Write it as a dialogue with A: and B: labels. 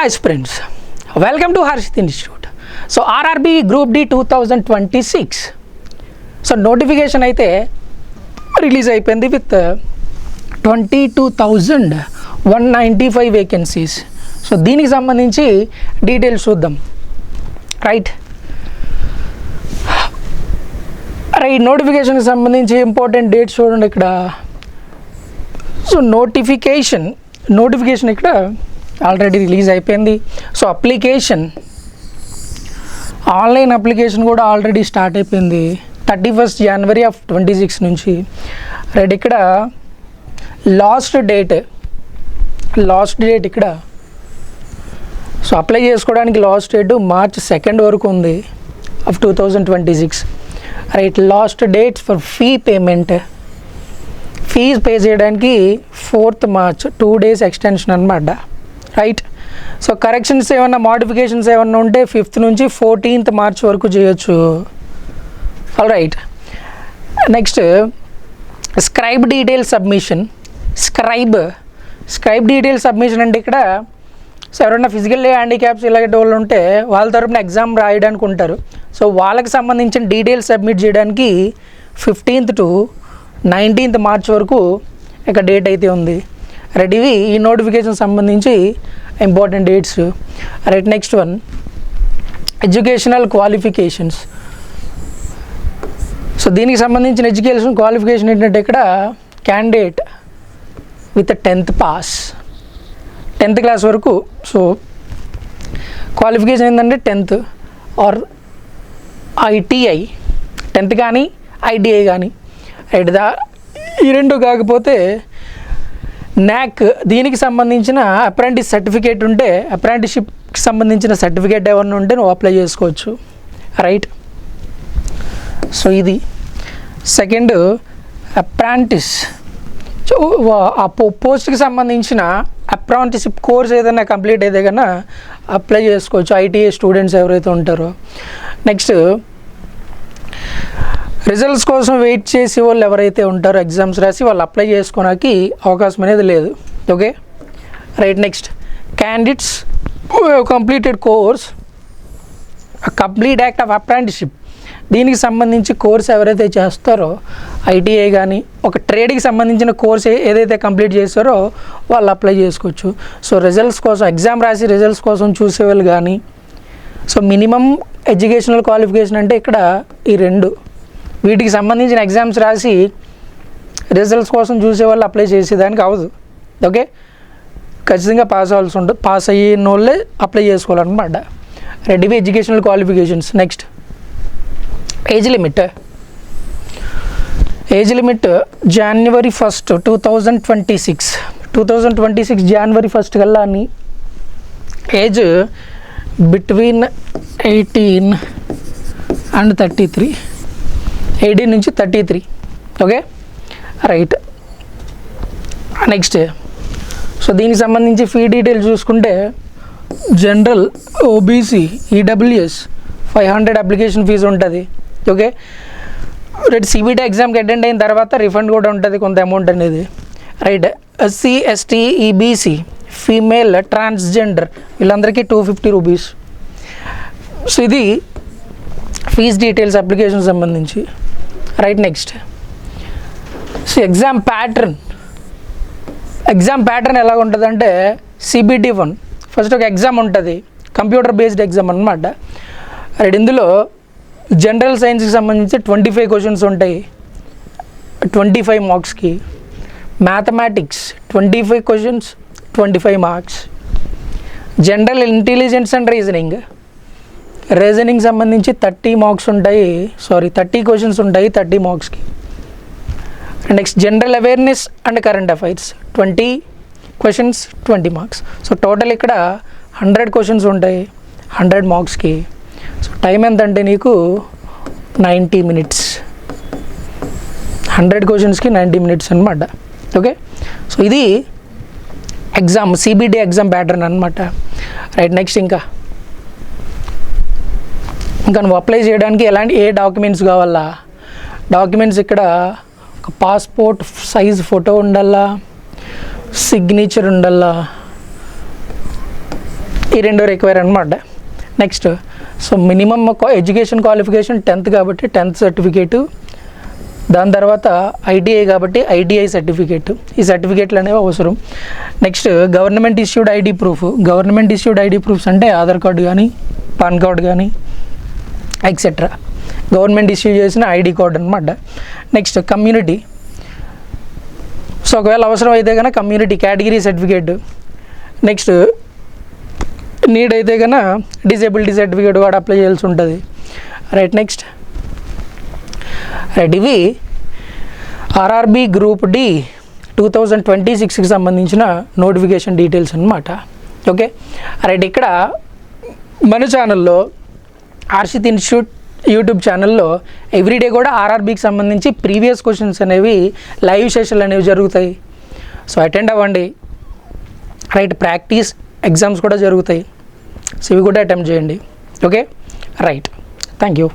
A: Hi friends, welcome to Harshit Institute. So RRB Group D 2026. So notification అయితే release అయిపోయింది with 22,195 vacancies. So దీనికి సంబంధించి details చూద్దాం. Right, ఈ నోటిఫికేషన్కి సంబంధించి ఇంపార్టెంట్ డేట్స్ చూడండి ఇక్కడ. సో నోటిఫికేషన్ ఇక్కడ ఆల్రెడీ రిలీజ్ అయిపోయింది. సో ఆన్లైన్ అప్లికేషన్ కూడా ఆల్రెడీ స్టార్ట్ అయిపోయింది 31st January of 26 నుంచి. రైట్, ఇక్కడ లాస్ట్ డేట్ ఇక్కడ. సో అప్లై చేసుకోవడానికి లాస్ట్ డేట్ March 2 వరకు ఉంది of 2026. Right, last date for fee payment, fees pay చేయడానికి 4th March, 2 days ఎక్స్టెన్షన్ అనమాట. రైట్, సో కరెక్షన్స్ ఏమన్నా మోడిఫికేషన్స్ ఏమన్నా ఉంటే 5th నుంచి 14th March వరకు చేయొచ్చు. All right, next scribe detail submission. Scribe detail submission అంటే ఇక్కడ సో ఎవరైనా ఫిజికల్ హ్యాండిక్యాప్స్ ఇలాంటి వాళ్ళు ఉంటే వాళ్ళ తరపున ఎగ్జామ్ రాయడానికి ఉంటారు. సో వాళ్ళకి సంబంధించిన డీటెయిల్స్ సబ్మిట్ చేయడానికి 15th to 19th March వరకు ఇక్కడ డేట్ అయితే ఉంది. రైట్, ఇవి ఈ నోటిఫికేషన్ సంబంధించి important dates. Right, next one educational qualifications. So దీనికి సంబంధించిన ఎడ్యుకేషన్ క్వాలిఫికేషన్ ఏంటంటే ఇక్కడ candidate with 10th pass, 10th class వరకు. సో క్వాలిఫికేషన్ ఏంటంటే 10th ఆర్ ITI, 10th కానీ ITI కానీ. రైట్, ఈ రెండు కాకపోతే NAC, దీనికి సంబంధించిన అప్రెంటిస్ సర్టిఫికేట్ ఉంటే, అప్రెంటిస్షిప్కి సంబంధించిన సర్టిఫికేట్ ఏమన్నా ఉంటే నువ్వు అప్లై చేసుకోవచ్చు. రైట్, సో ఇది సెకండ్ అప్రెంటిస్. సో ఆ పోస్ట్కి సంబంధించిన అప్రెంటిస్షిప్ కోర్స్ ఏదైనా కంప్లీట్ అయితే కన్నా అప్లై చేసుకోవచ్చు ITI స్టూడెంట్స్ ఎవరైతే ఉంటారో. నెక్స్ట్ రిజల్ట్స్ కోసం వెయిట్ చేసి వాళ్ళు ఎవరైతే ఉంటారో ఎగ్జామ్స్ రాసి వాళ్ళు అప్లై చేసుకోవడానికి అవకాశం అనేది లేదు. Okay, right, next candidates completed course complete act of apprenticeship. దీనికి సంబంధించి కోర్స్ ఎవరైతే చేస్తారో ITI కానీ ఒక ట్రేడ్కి సంబంధించిన కోర్స్ ఏదైతే కంప్లీట్ చేస్తారో వాళ్ళు అప్లై చేసుకోవచ్చు. సో రిజల్ట్స్ కోసం ఎగ్జామ్ రాసి రిజల్ట్స్ కోసం చూసేవాళ్ళు కానీ, సో మినిమం ఎడ్యుకేషనల్ క్వాలిఫికేషన్ అంటే ఇక్కడ ఈ రెండు, వీటికి సంబంధించిన ఎగ్జామ్స్ రాసి రిజల్ట్స్ కోసం చూసేవాళ్ళు అప్లై చేసేదానికి అవ్వదు. ఓకే, ఖచ్చితంగా పాస్ అవ్వాల్సి ఉంటుంది. పాస్ అయిన వాళ్ళే అప్లై చేసుకోవాలన్నమాట. రెడీవి educational qualifications. Next age limit January 1st, 2026 January 1st కల్లా అని ఏజ్ బిట్వీన్ 18 and 33, 18 నుంచి 33. ఓకే, రైట్, నెక్స్ట్ సో దీనికి సంబంధించి ఫీ డీటెయిల్స్ చూసుకుంటే general, OBC, EWS 500 application fees ఉంటుంది. ఓకే, రైట్, CBT ఎగ్జామ్కి అటెండ్ అయిన తర్వాత రిఫండ్ కూడా ఉంటుంది కొంత అమౌంట్ అనేది. Right, SC, ST, EBC, female, transgender వీళ్ళందరికీ 250 రూపీస్. సో ఇది ఫీజ్ డీటెయిల్స్ అప్లికేషన్ సంబంధించి. Right, next so exam pattern ఎలా ఉంటుందంటే CBT 1 ఫస్ట్ ఒక ఎగ్జామ్ ఉంటుంది, కంప్యూటర్ బేస్డ్ ఎగ్జామ్ అనమాట. రైట్, ఇందులో జనరల్ సైన్స్కి సంబంధించి 25 క్వశ్చన్స్ ఉంటాయి 25 మార్క్స్కి. Mathematics 25 questions 25 marks. General intelligence and reasoning సంబంధించి 30 మార్క్స్ ఉంటాయి, 30 క్వశ్చన్స్ ఉంటాయి 30 మార్క్స్కి. Next general awareness and current affairs 20 questions 20 marks. So total ఇక్కడ 100 క్వశ్చన్స్ ఉంటాయి 100 మార్క్స్కి. సో టైం ఎంత అంటే నీకు 90 minutes, 100 క్వశ్చన్స్కి 90 minutes అనమాట. ఓకే, సో ఇది ఎగ్జామ్ CBT ఎగ్జామ్ ప్యాటర్న్ అనమాట. రైట్, నెక్స్ట్ ఇంకా నువ్వు అప్లై చేయడానికి ఏ డాక్యుమెంట్స్ కావాలా? డాక్యుమెంట్స్ ఇక్కడ ఒక పాస్పోర్ట్ సైజ్ ఫోటో ఉండాలా, సిగ్నేచర్ ఉండాలా, ఈ రెండు రిక్వైర్ అనమాట. Next so minimum education qualification 10th కాబట్టి 10th సర్టిఫికేటు, దాని తర్వాత ఐటీఐ కాబట్టి ఐటీఐ సర్టిఫికేట్, ఈ సర్టిఫికేట్లు అనేవి అవసరం. Next government issued ID proof. Government issued ID proofs అంటే ఆధార్ కార్డు కానీ పాన్ కార్డు కానీ ఎక్సెట్రా, గవర్నమెంట్ ఇష్యూ చేసిన ఐడి కార్డు అనమాట. నెక్స్ట్ కమ్యూనిటీ, సో ఒకవేళ అవసరం అయితే కనుక community category certificate. Next need అయితే కనుక డిసేబిలిటీ సర్టిఫికేట్ కూడా అప్లై చేయాల్సి ఉంటుంది. రైట్, నెక్స్ట్ రైట్, ఇవి ఆర్ఆర్బి గ్రూప్ డి 2026కి సంబంధించిన నోటిఫికేషన్ డీటెయిల్స్ అనమాట. ఓకే రైట్, ఇక్కడ మన ఛానల్లో హర్షిత్ ఇన్స్టిట్యూట్ యూట్యూబ్ ఛానల్లో ఎవ్రీడే కూడా ఆర్ఆర్బీకి సంబంధించి ప్రీవియస్ క్వశ్చన్స్ అనేవి లైవ్ సెషన్లు అనేవి జరుగుతాయి. సో అటెండ్ అవ్వండి. రైట్, ప్రాక్టీస్ ఎగ్జామ్స్ కూడా జరుగుతాయి, సో ఇవి కూడా అటెంప్ట్ చేయండి. Okay right, thank you.